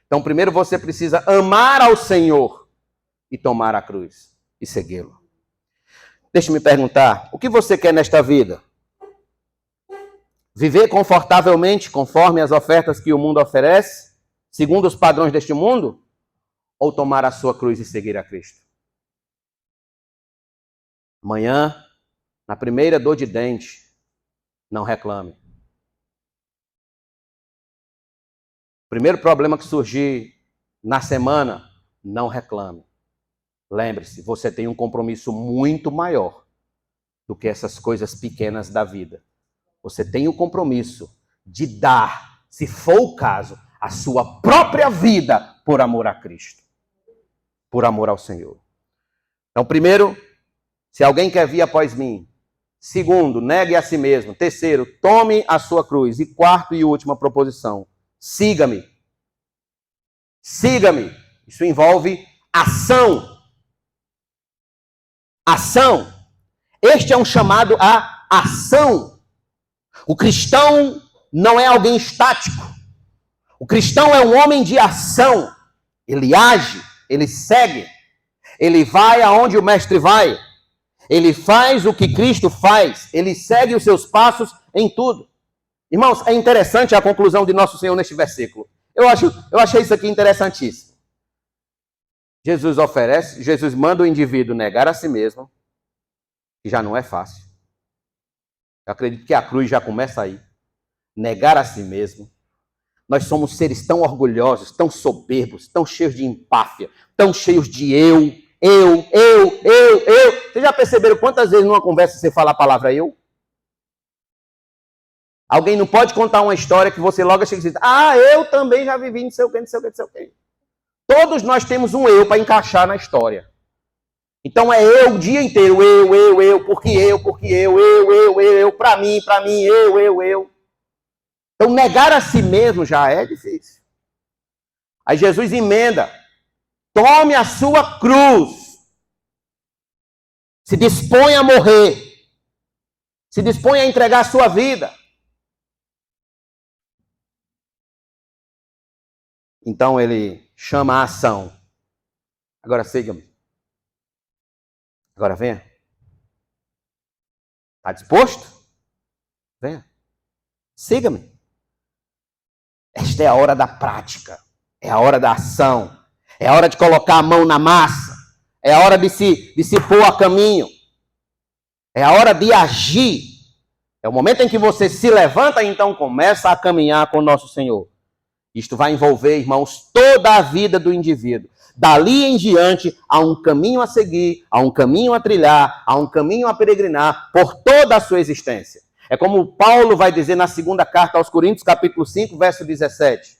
Speaker 1: Então, primeiro você precisa amar ao Senhor e tomar a cruz e segui-lo. Deixe-me perguntar, o que você quer nesta vida? Viver confortavelmente conforme as ofertas que o mundo oferece, segundo os padrões deste mundo? Ou tomar a sua cruz e seguir a Cristo? Amanhã, na primeira dor de dente, não reclame. Primeiro problema que surgir na semana, não reclame. Lembre-se, você tem um compromisso muito maior do que essas coisas pequenas da vida. Você tem o compromisso de dar, se for o caso, a sua própria vida por amor a Cristo. Por amor ao Senhor. Então, primeiro, se alguém quer vir após mim. Segundo, negue a si mesmo. Terceiro, tome a sua cruz. E quarto e última proposição, siga-me. Siga-me. Isso envolve ação. Ação. Este é um chamado à ação. O cristão não é alguém estático. O cristão é um homem de ação. Ele age, ele segue. Ele vai aonde o mestre vai. Ele faz o que Cristo faz. Ele segue os seus passos em tudo. Irmãos, é interessante a conclusão de nosso Senhor neste versículo. Eu achei isso aqui interessantíssimo. Jesus manda o indivíduo negar a si mesmo, que já não é fácil. Eu acredito que a cruz já começa aí. Negar a si mesmo. Nós somos seres tão orgulhosos, tão soberbos, tão cheios de empáfia, tão cheios de eu. Vocês já perceberam quantas vezes numa conversa você fala a palavra eu? Alguém não pode contar uma história que você logo chega e diz: ah, eu também já vivi não sei o quê. Todos nós temos um eu para encaixar na história. Então é eu o dia inteiro, eu, porque eu, pra mim, eu. Então negar a si mesmo já é difícil. Aí Jesus emenda: tome a sua cruz. Se dispõe a morrer. Se dispõe a entregar a sua vida. Então ele chama a ação. Agora siga-me. Agora venha. Está disposto? Venha. Siga-me. Esta é a hora da prática. É a hora da ação. É a hora de colocar a mão na massa. É a hora de se pôr a caminho. É a hora de agir. É o momento em que você se levanta e então começa a caminhar com o nosso Senhor. Isto vai envolver, irmãos, toda a vida do indivíduo. Dali em diante, há um caminho a seguir, há um caminho a trilhar, há um caminho a peregrinar por toda a sua existência. É como Paulo vai dizer na segunda carta aos Coríntios, capítulo 5, verso 17.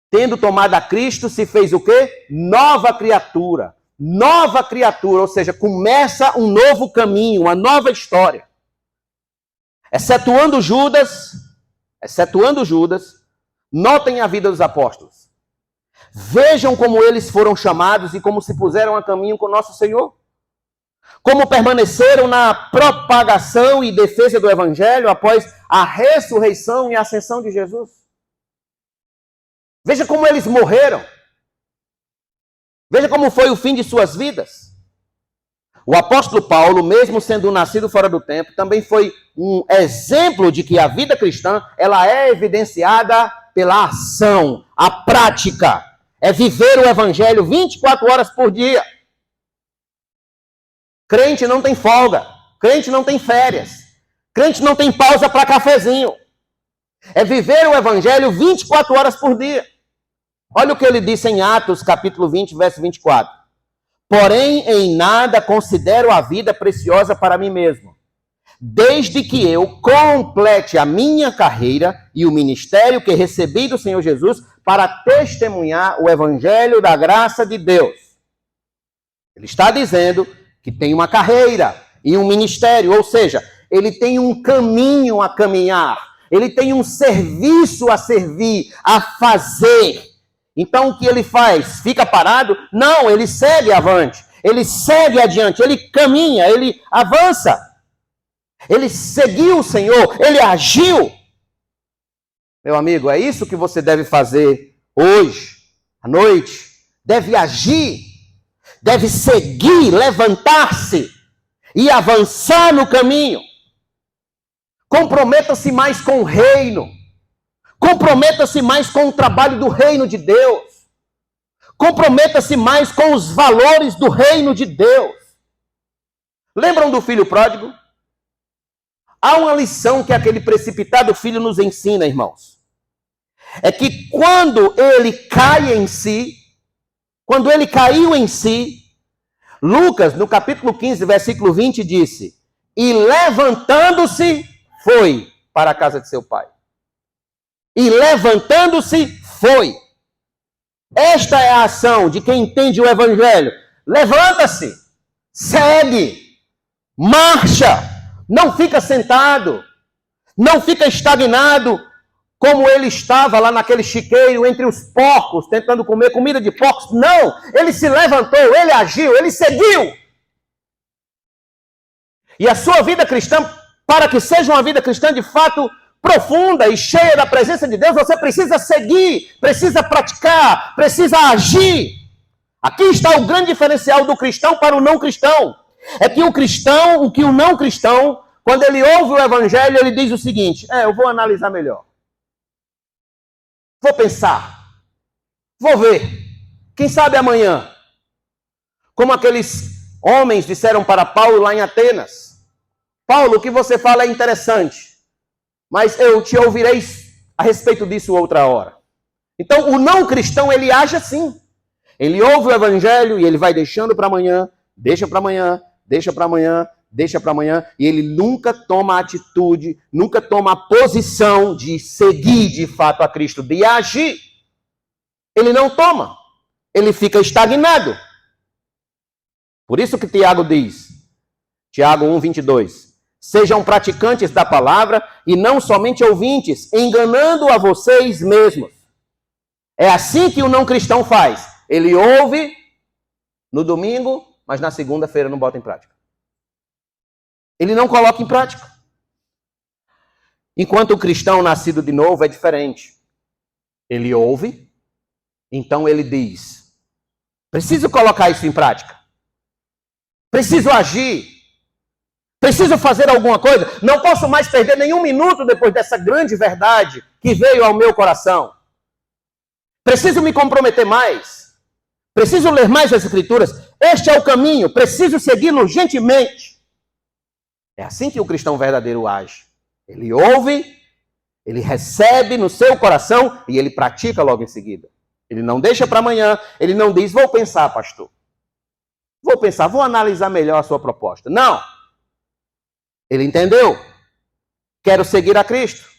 Speaker 1: Tendo tomado a Cristo, se fez o quê? Nova criatura. Nova criatura, ou seja, começa um novo caminho, uma nova história. Excetuando Judas, notem a vida dos apóstolos. Vejam como eles foram chamados e como se puseram a caminho com nosso Senhor. Como permaneceram na propagação e defesa do Evangelho após a ressurreição e a ascensão de Jesus. Veja como eles morreram. Veja como foi o fim de suas vidas. O apóstolo Paulo, mesmo sendo nascido fora do tempo, também foi um exemplo de que a vida cristã ela é evidenciada pela ação, a prática. É viver o Evangelho 24 horas por dia. Crente não tem folga. Crente não tem férias. Crente não tem pausa para cafezinho. É viver o Evangelho 24 horas por dia. Olha o que ele disse em Atos, capítulo 20, verso 24. Porém, em nada considero a vida preciosa para mim mesmo, desde que eu complete a minha carreira e o ministério que recebi do Senhor Jesus para testemunhar o evangelho da graça de Deus. Ele está dizendo que tem uma carreira e um ministério, ou seja, ele tem um caminho a caminhar, ele tem um serviço a servir, a fazer. Então o que ele faz? Fica parado? Não, ele segue avante, ele segue adiante, ele caminha, ele avança. Ele seguiu o Senhor, ele agiu. Meu amigo, é isso que você deve fazer hoje, à noite. Deve agir, deve seguir, levantar-se e avançar no caminho. Comprometa-se mais com o reino. Comprometa-se mais com o trabalho do reino de Deus. Comprometa-se mais com os valores do reino de Deus. Lembram do filho pródigo? Há uma lição que aquele precipitado filho nos ensina, irmãos. É que quando ele cai em si, quando ele caiu em si, Lucas, no capítulo 15, versículo 20, disse: e levantando-se, foi para a casa de seu pai. E levantando-se, foi. Esta é a ação de quem entende o evangelho. Levanta-se, segue, marcha. Não fica sentado, não fica estagnado, como ele estava lá naquele chiqueiro entre os porcos, tentando comer comida de porcos. Não, ele se levantou, ele agiu, ele seguiu. E a sua vida cristã, para que seja uma vida cristã de fato profunda e cheia da presença de Deus, você precisa seguir, precisa praticar, precisa agir. Aqui está o grande diferencial do cristão para o não cristão. É que o não cristão, quando ele ouve o evangelho, ele diz o seguinte: eu vou analisar melhor. Vou pensar. Vou ver. Quem sabe amanhã. Como aqueles homens disseram para Paulo lá em Atenas: Paulo, o que você fala é interessante, mas eu te ouvirei a respeito disso outra hora. Então, o não cristão, ele age assim. Ele ouve o evangelho e ele vai deixando para amanhã, deixa para amanhã, deixa para amanhã, deixa para amanhã, e ele nunca toma a atitude, nunca toma a posição de seguir de fato a Cristo, de agir. Ele não toma, ele fica estagnado. Por isso que Tiago diz, Tiago 1:22, sejam praticantes da palavra e não somente ouvintes, enganando a vocês mesmos. É assim que o não cristão faz. Ele ouve no domingo, mas na segunda-feira não bota em prática. Ele não coloca em prática. Enquanto o cristão nascido de novo é diferente. Ele ouve, então ele diz: preciso colocar isso em prática. Preciso agir. Preciso fazer alguma coisa. Não posso mais perder nenhum minuto depois dessa grande verdade que veio ao meu coração. Preciso me comprometer mais. Preciso ler mais as Escrituras. Este é o caminho. Preciso segui-lo urgentemente. É assim que o cristão verdadeiro age. Ele ouve, ele recebe no seu coração e ele pratica logo em seguida. Ele não deixa para amanhã. Ele não diz: vou pensar, pastor. Vou pensar, vou analisar melhor a sua proposta. Não. Ele entendeu. Quero seguir a Cristo.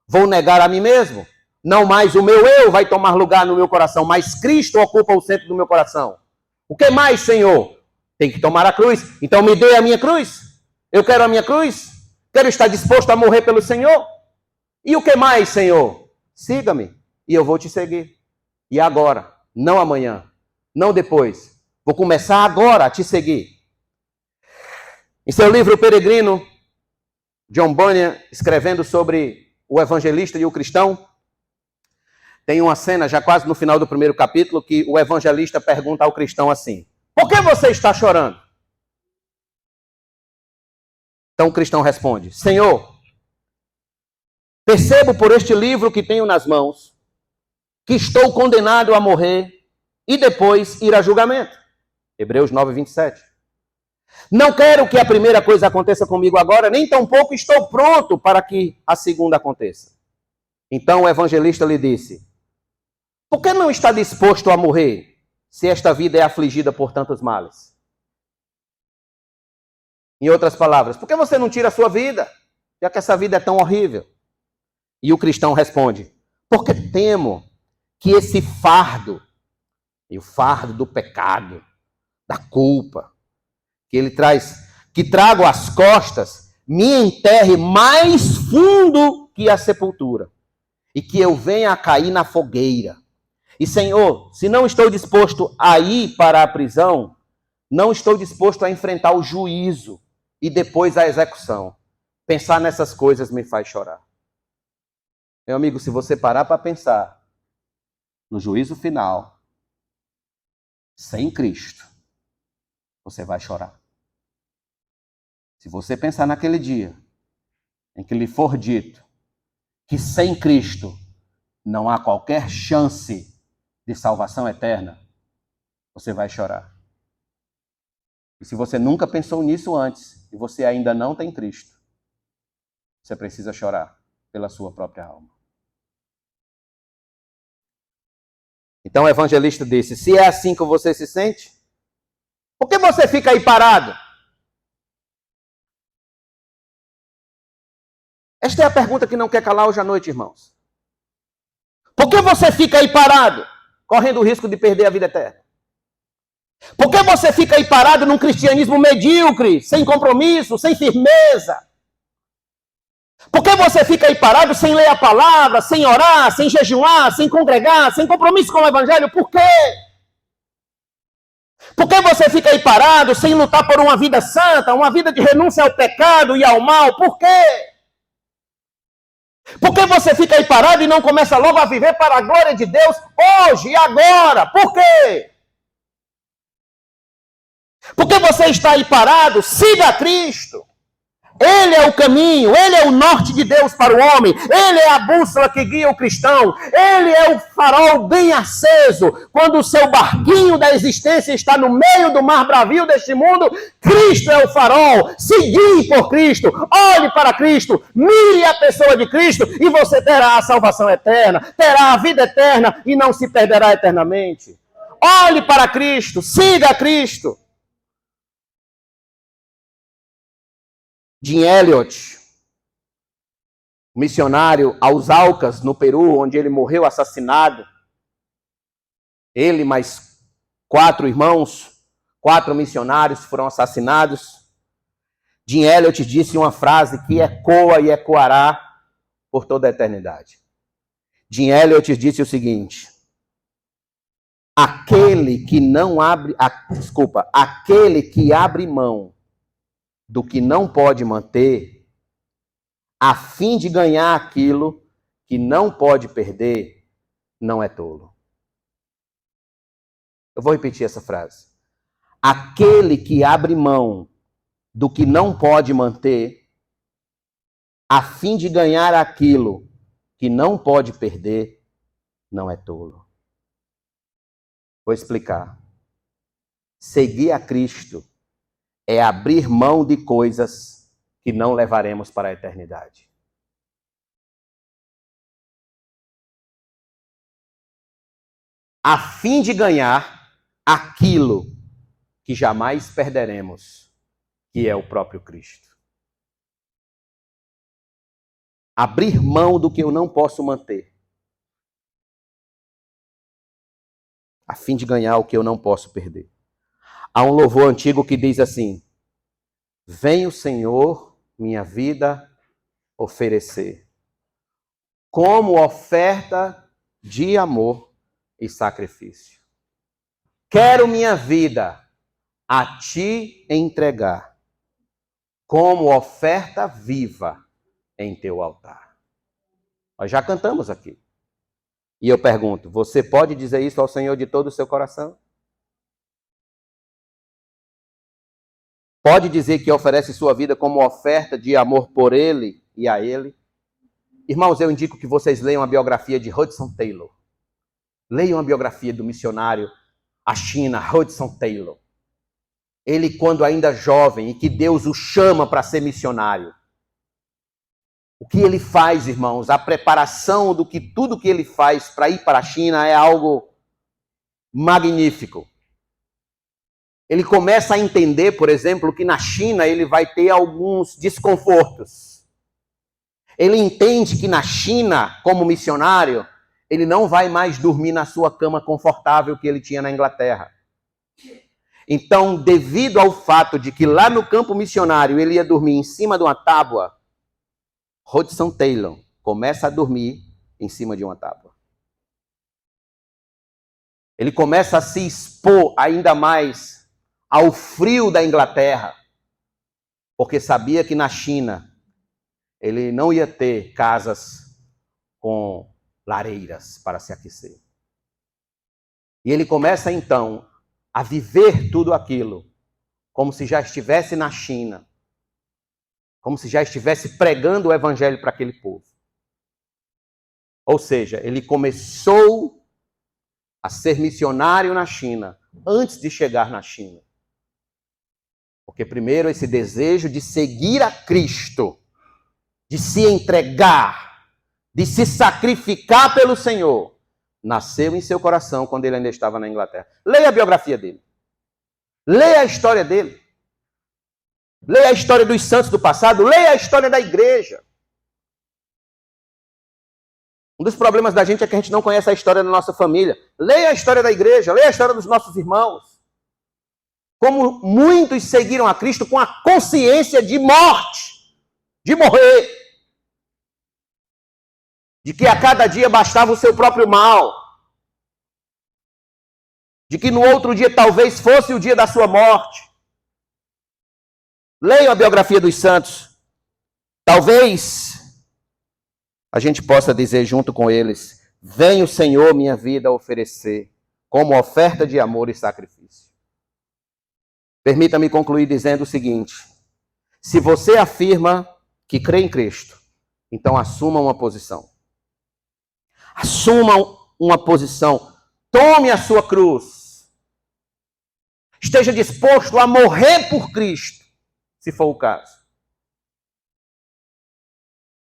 Speaker 1: Vou negar a mim mesmo. Não mais o meu eu vai tomar lugar no meu coração, mas Cristo ocupa o centro do meu coração. O que mais, Senhor? Tem que tomar a cruz. Então me dê a minha cruz. Eu quero a minha cruz. Quero estar disposto a morrer pelo Senhor. E o que mais, Senhor? Siga-me e eu vou te seguir. E agora, não amanhã, não depois. Vou começar agora a te seguir. Em seu livro Peregrino, John Bunyan, escrevendo sobre o evangelista e o cristão, tem uma cena, já quase no final do primeiro capítulo, que o evangelista pergunta ao cristão assim: por que você está chorando? Então o cristão responde: Senhor, percebo por este livro que tenho nas mãos que estou condenado a morrer e depois ir a julgamento. Hebreus 9:27. Não quero que a primeira coisa aconteça comigo agora, nem tampouco estou pronto para que a segunda aconteça. Então o evangelista lhe disse: por que não está disposto a morrer, se esta vida é afligida por tantos males? Em outras palavras, por que você não tira a sua vida? Já que essa vida é tão horrível. E o cristão responde, porque temo que esse fardo, e o fardo do pecado, da culpa, que ele traz, que trago às costas, me enterre mais fundo que a sepultura, e que eu venha a cair na fogueira. E Senhor, se não estou disposto a ir para a prisão, não estou disposto a enfrentar o juízo e depois a execução. Pensar nessas coisas me faz chorar. Meu amigo, se você parar para pensar no juízo final, sem Cristo, você vai chorar. Se você pensar naquele dia em que lhe for dito que sem Cristo não há qualquer chance de salvação eterna, você vai chorar. E se você nunca pensou nisso antes e você ainda não tem Cristo, você precisa chorar pela sua própria alma. Então o evangelista disse, se é assim que você se sente, por que você fica aí parado? Esta é a pergunta que não quer calar hoje à noite, irmãos. Por que você fica aí parado, correndo o risco de perder a vida eterna? Por que você fica aí parado num cristianismo medíocre, sem compromisso, sem firmeza? Por que você fica aí parado sem ler a palavra, sem orar, sem jejuar, sem congregar, sem compromisso com o evangelho? Por quê? Por que você fica aí parado sem lutar por uma vida santa, uma vida de renúncia ao pecado e ao mal? Por quê? Por que você fica aí parado e não começa logo a viver para a glória de Deus hoje e agora? Por quê? Por que você está aí parado? Siga Cristo. Ele é o caminho, ele é o norte de Deus para o homem, ele é a bússola que guia o cristão, ele é o farol bem aceso. Quando o seu barquinho da existência está no meio do mar bravio deste mundo, Cristo é o farol. Se guie por Cristo, olhe para Cristo, mire a pessoa de Cristo e você terá a salvação eterna, terá a vida eterna e não se perderá eternamente. Olhe para Cristo, siga Cristo. Jim Elliot, missionário aos Aucas, no Peru, onde ele morreu assassinado. Ele mais 4 irmãos, 4 missionários foram assassinados. Jim Elliot disse uma frase que ecoa e ecoará por toda a eternidade. Jim Elliot disse o seguinte: aquele que abre mão do que não pode manter, a fim de ganhar aquilo que não pode perder, não é tolo. Eu vou repetir essa frase. Aquele que abre mão do que não pode manter, a fim de ganhar aquilo que não pode perder, não é tolo. Vou explicar. Seguir a Cristo é abrir mão de coisas que não levaremos para a eternidade. A fim de ganhar aquilo que jamais perderemos, que é o próprio Cristo. Abrir mão do que eu não posso manter, a fim de ganhar o que eu não posso perder. Há um louvor antigo que diz assim: vem o Senhor minha vida oferecer, como oferta de amor e sacrifício. Quero minha vida a ti entregar, como oferta viva em teu altar. Nós já cantamos aqui. E eu pergunto, você pode dizer isso ao Senhor de todo o seu coração? Pode dizer que oferece sua vida como oferta de amor por Ele e a Ele? Irmãos, eu indico que vocês leiam a biografia de Hudson Taylor. Leiam a biografia do missionário à China, Hudson Taylor. Ele, quando ainda jovem, e que Deus o chama para ser missionário. O que ele faz, irmãos, a preparação do que tudo que ele faz para ir para a China é algo magnífico. ele começa a entender, por exemplo, que na China ele vai ter alguns desconfortos. Ele entende que na China, como missionário, ele não vai mais dormir na sua cama confortável que ele tinha na Inglaterra. Então, devido ao fato de que lá no campo missionário ele ia dormir em cima de uma tábua, Hudson Taylor começa a dormir em cima de uma tábua. Ele começa a se expor ainda mais ao frio da Inglaterra, porque sabia que na China ele não ia ter casas com lareiras para se aquecer. E ele começa então a viver tudo aquilo como se já estivesse na China, como se já estivesse pregando o evangelho para aquele povo. Ou seja, ele começou a ser missionário na China antes de chegar na China. Porque primeiro esse desejo de seguir a Cristo, de se entregar, de se sacrificar pelo Senhor, nasceu em seu coração quando ele ainda estava na Inglaterra. Leia a biografia dele. Leia a história dele. Leia a história dos santos do passado. Leia a história da igreja. Um dos problemas da gente é que a gente não conhece a história da nossa família. Leia a história da igreja. Leia a história dos nossos irmãos. Como muitos seguiram a Cristo com a consciência de morte, de morrer. De que a cada dia bastava o seu próprio mal. De que no outro dia talvez fosse o dia da sua morte. Leiam a biografia dos santos. Talvez a gente possa dizer junto com eles: vem o Senhor minha vida oferecer como oferta de amor e sacrifício. Permita-me concluir dizendo o seguinte: se você afirma que crê em Cristo, então assuma uma posição. Assuma uma posição. Tome a sua cruz. Esteja disposto a morrer por Cristo, se for o caso.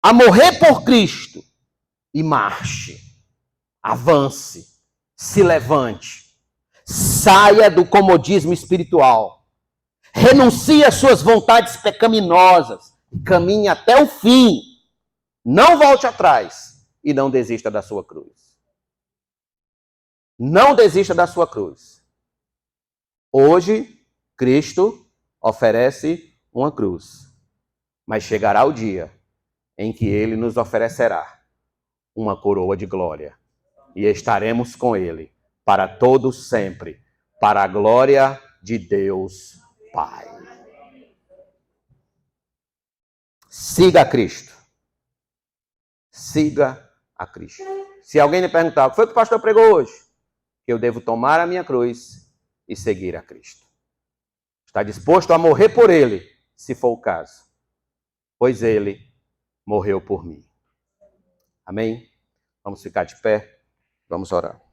Speaker 1: A morrer por Cristo e marche. Avance. Se levante. Saia do comodismo espiritual. Renuncie às suas vontades pecaminosas. Caminhe até o fim. Não volte atrás. E não desista da sua cruz. Não desista da sua cruz. Hoje, Cristo oferece uma cruz. Mas chegará o dia em que Ele nos oferecerá uma coroa de glória. E estaremos com Ele para todos sempre, para a glória de Deus Pai. Siga a Cristo. Siga a Cristo. Se alguém lhe perguntar: o que foi que o pastor pregou hoje? Que eu devo tomar a minha cruz e seguir a Cristo. Está disposto a morrer por Ele, se for o caso. Pois Ele morreu por mim. Amém? Vamos ficar de pé. Vamos orar.